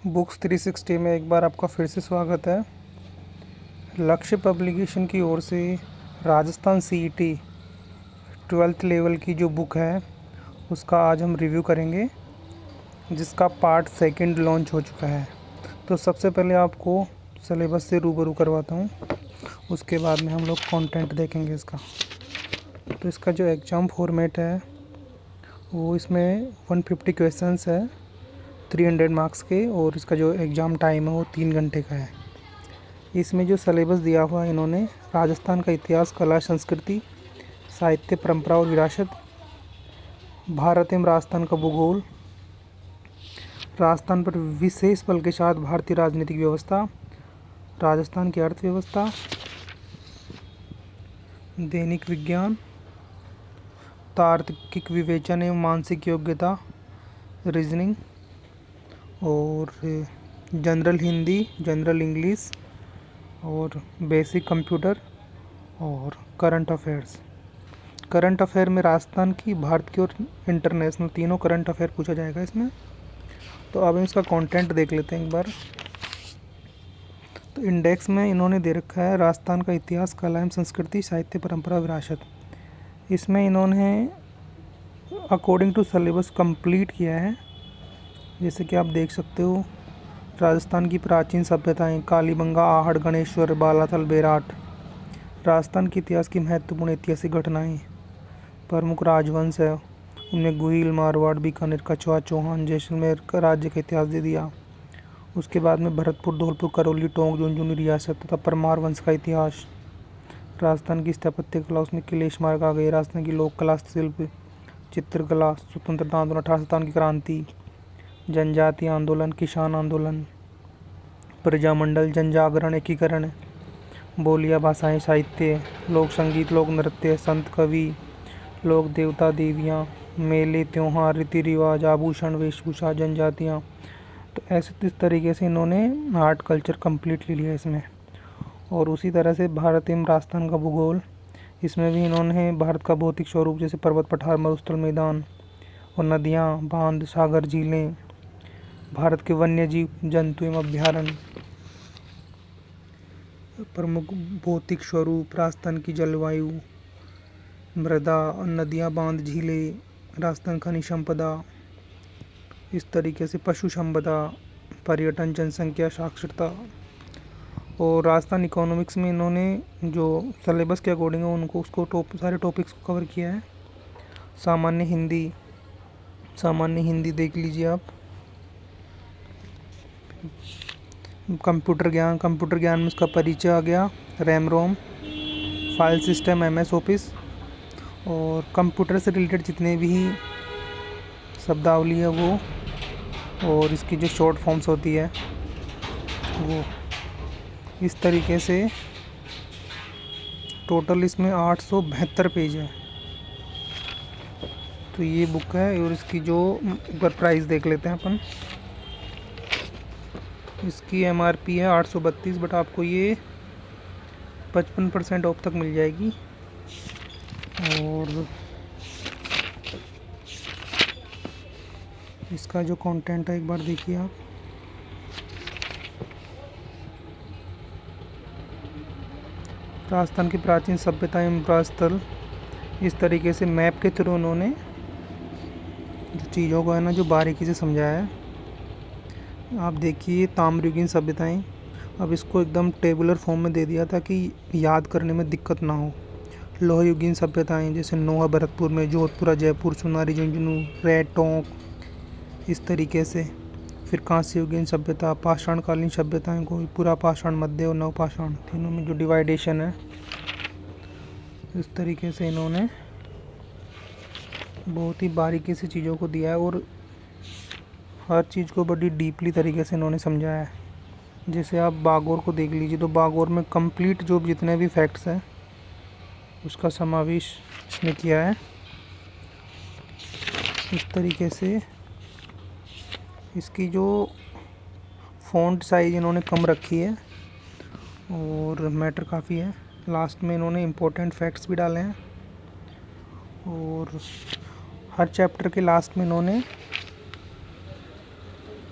Books 360 में एक बार आपका फिर से स्वागत है। लक्ष्य पब्लिकेशन की ओर से राजस्थान सीईटी 12th लेवल की जो बुक है उसका आज हम रिव्यू करेंगे, जिसका पार्ट सेकंड लॉन्च हो चुका है। तो सबसे पहले आपको सिलेबस से रूबरू करवाता हूँ, उसके बाद में हम लोग कंटेंट देखेंगे इसका। तो इसका जो एग्ज़ाम फॉर्मेट है वो इसमें 150 क्वेश्चंस है 300 मार्क्स के, और इसका जो एग्ज़ाम टाइम है वो 3 घंटे का है। इसमें जो सिलेबस दिया हुआ है इन्होंने, राजस्थान का इतिहास, कला, संस्कृति, साहित्य, परंपरा और विरासत, भारत एवं राजस्थान का भूगोल, राजस्थान पर विशेष बल के साथ भारतीय राजनीतिक व्यवस्था, राजस्थान की अर्थव्यवस्था, दैनिक विज्ञान, तार्किक विवेचन एवं मानसिक योग्यता, रीजनिंग, और जनरल हिंदी, जनरल इंग्लिश, और बेसिक कंप्यूटर, और करंट अफेयर्स। करंट अफेयर में राजस्थान की, भारत की और इंटरनेशनल तीनों करंट अफेयर पूछा जाएगा इसमें। तो अब हम इसका कंटेंट देख लेते हैं एक बार। तो इंडेक्स में इन्होंने दे रखा है राजस्थान का इतिहास, कला एवं संस्कृति, साहित्य, परंपरा, विरासत। इसमें इन्होंने अकॉर्डिंग टू सिलेबस कंप्लीट किया है। जैसे कि आप देख सकते हो, राजस्थान की प्राचीन सभ्यताएं, कालीबंगा, आहड़, गणेश्वर, बालाथल, बेराट। राजस्थान के इतिहास की महत्वपूर्ण ऐतिहासिक घटनाएं, प्रमुख राजवंश है उनमें गुहिल, मारवाड़, बीकानेर, कछवाहा, चौहान, जैसलमेर का राज्य का इतिहास दे दिया। उसके बाद में भरतपुर, धौलपुर, करौली, टोंक, झुंझुनू रियासत तथा परमार वंश का इतिहास। राजस्थान की स्थापत्य कला, उसमें किले, स्मारक आ गए। राजस्थान की लोक कला, शिल्प, चित्रकला, स्वतंत्रता आंदोलन, राजस्थान की क्रांति, जनजातीय आंदोलन, किसान आंदोलन, प्रजामंडल, जनजागरण, एकीकरण, बोलियां, भाषाएं, साहित्य, लोक संगीत, लोक नृत्य, संत कवि, लोक देवता देवियाँ, मेले, त्योहार, रीति रिवाज, आभूषण, वेशभूषा, जनजातियाँ। तो ऐसे इस तरीके से इन्होंने आर्ट कल्चर कंप्लीट ले लिया इसमें। और उसी तरह से भारत एवं राजस्थान का भूगोल, इसमें भी इन्होंने भारत का भौतिक स्वरूप, जैसे पर्वत, पठार, मरुस्थल, मैदान और नदियाँ, बांध, सागर, झीलें, भारत के वन्य जीव जंतु एवं अभ्यारण्य, प्रमुख भौतिक स्वरूप, राजस्थान की जलवायु, मृदा, नदियाँ, बांध, झीलें, राजस्थान खनिज संपदा, इस तरीके से पशु संपदा, पर्यटन, जनसंख्या, साक्षरता। और राजस्थान इकोनॉमिक्स में इन्होंने जो सिलेबस के अकॉर्डिंग है उनको सारे टॉपिक्स को कवर किया है। सामान्य हिंदी देख लीजिए आप। कंप्यूटर ज्ञान में उसका परिचय आ गया, RAM ROM, file system, MS office, और कंप्यूटर से रिलेटेड जितने भी शब्दावली है वो, और इसकी जो शॉर्ट फॉर्म्स होती है वो। इस तरीके से टोटल इसमें 872 पेज है। तो ये बुक है, और इसकी जो एक बार प्राइस देख लेते हैं अपन। इसकी MRP है 832, बट आपको ये 55% ऑफ तक मिल जाएगी। और इसका जो कंटेंट है एक बार देखिए आप। राजस्थान की प्राचीन सभ्यता एवं स्थल, इस तरीके से मैप के थ्रू उन्होंने जो चीज़ों को है ना जो बारीकी से समझाया है। आप देखिए, ताम्रयुगीन सभ्यताएं, अब इसको एकदम टेबुलर फॉर्म में दे दिया था कि याद करने में दिक्कत ना हो। लोहयुगीन सभ्यताएं, जैसे नोहा, भरतपुर में, जोधपुरा, जयपुर, सोनारी, झुंझुनू, रेड, टोंक, इस तरीके से। फिर कांस्ययुगीन सभ्यता, पाषाणकालीन सभ्यताएं को पूरा पाषाण, मध्य और नवपाषाण, तीनों में जो डिवाइडेशन है, इस तरीके से इन्होंने बहुत ही बारीकी से चीज़ों को दिया है, और हर चीज़ को बड़ी डीपली तरीके से इन्होंने समझाया है। जैसे आप बागोर को देख लीजिए, तो बागोर में कंप्लीट जो जितने भी फैक्ट्स हैं उसका समावेश इसमें किया है। इस तरीके से इसकी जो फ़ॉन्ट साइज़ इन्होंने कम रखी है, और मैटर काफ़ी है। लास्ट में इन्होंने इम्पोर्टेंट फैक्ट्स भी डाले हैं, और हर चैप्टर के लास्ट में इन्होंने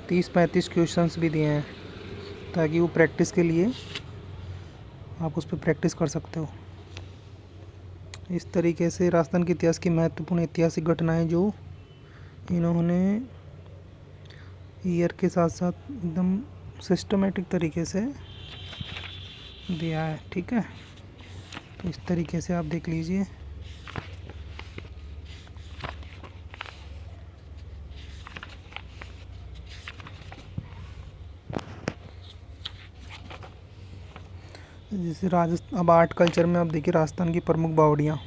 30-35 क्वेश्चंस भी दिए हैं ताकि वो प्रैक्टिस के लिए आप उस पर प्रैक्टिस कर सकते हो। इस तरीके से राजस्थान के इतिहास की महत्वपूर्ण ऐतिहासिक घटनाएं जो इन्होंने ईयर के साथ साथ एकदम सिस्टमेटिक तरीके से दिया है। ठीक है, तो इस तरीके से आप देख लीजिए। जैसे राजस्थान, अब आर्ट कल्चर में आप देखिए राजस्थान की प्रमुख बावड़ियाँ,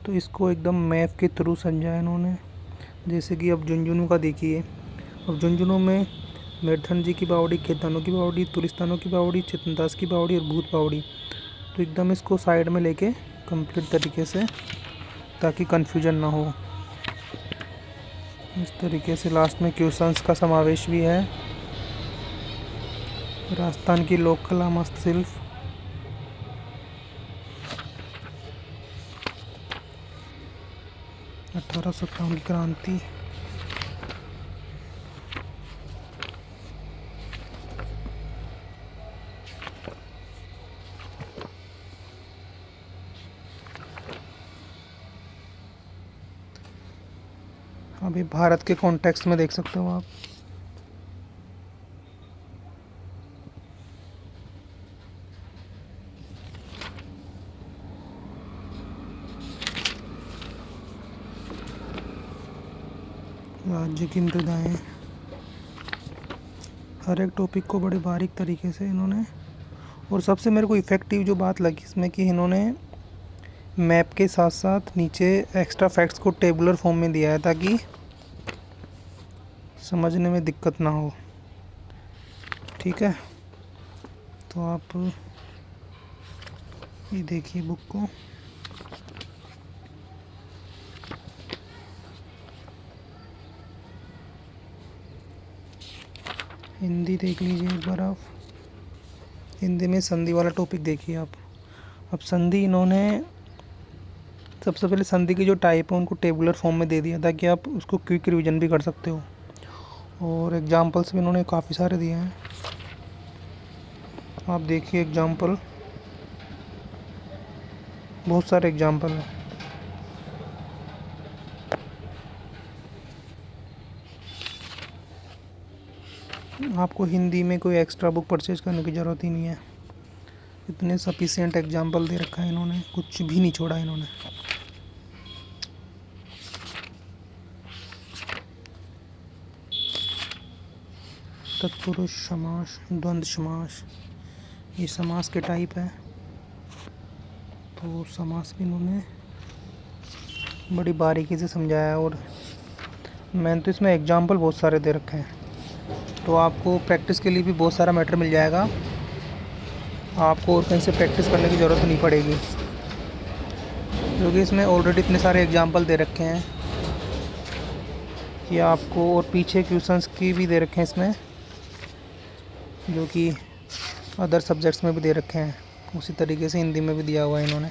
तो इसको एकदम मैप के थ्रू समझाया इन्होंने। जैसे कि अब झुंझुनू का देखिए, अब झुंझुनू में मेरठन जी की बावड़ी, खेतानों की बावड़ी, तुलिस्तानों की बावड़ी, चेतनदास की बावड़ी और भूत बावड़ी, तो एकदम इसको साइड में लेके कंप्लीट तरीके से, ताकि कन्फ्यूजन ना हो। इस तरीके से लास्ट में क्वेश्चंस का समावेश भी है। राजस्थान की लोक कला मस्तशिल्प, 1857 की क्रांति, अभी भारत के कॉन्टेक्स्ट में देख सकते हो आप। राज्य की मृदाएं, हर एक टॉपिक को बड़े बारीक तरीके से इन्होंने, और सबसे मेरे को इफ़ेक्टिव जो बात लगी इसमें कि इन्होंने मैप के साथ साथ नीचे एक्स्ट्रा फैक्ट्स को टेबुलर फॉर्म में दिया है ताकि समझने में दिक्कत ना हो। ठीक है, तो आप ये देखिए बुक को। हिंदी देख लीजिए एक बार आप। हिंदी में संधि वाला टॉपिक देखिए आप। अब संधि इन्होंने सबसे पहले संधि की जो टाइप है उनको टेबुलर फॉर्म में दे दिया ताकि आप उसको क्विक रिवीजन भी कर सकते हो, और एग्जांपल्स भी इन्होंने काफ़ी सारे दिए हैं। आप देखिए एग्जांपल, बहुत सारे एग्जांपल हैं। आपको हिंदी में कोई एक्स्ट्रा बुक परचेज करने की ज़रूरत ही नहीं है, इतने सफिशिएंट एग्जांपल दे रखा है इन्होंने, कुछ भी नहीं छोड़ा इन्होंने। तत्पुरुष समास, द्वंद्व समास, ये समास के टाइप है, तो समास भी इन्होंने बड़ी बारीकी से समझाया है। और मैंने तो इसमें एग्जांपल बहुत सारे दे रखे हैं, तो आपको प्रैक्टिस के लिए भी बहुत सारा मैटर मिल जाएगा। आपको और कहीं से प्रैक्टिस करने की ज़रूरत नहीं पड़ेगी, क्योंकि इसमें ऑलरेडी इतने सारे एग्जांपल दे रखे हैं कि आपको, और पीछे क्वेश्चंस की भी दे रखे हैं इसमें, जो कि अदर सब्जेक्ट्स में भी दे रखे हैं। उसी तरीके से हिंदी में भी दिया हुआ है इन्होंने।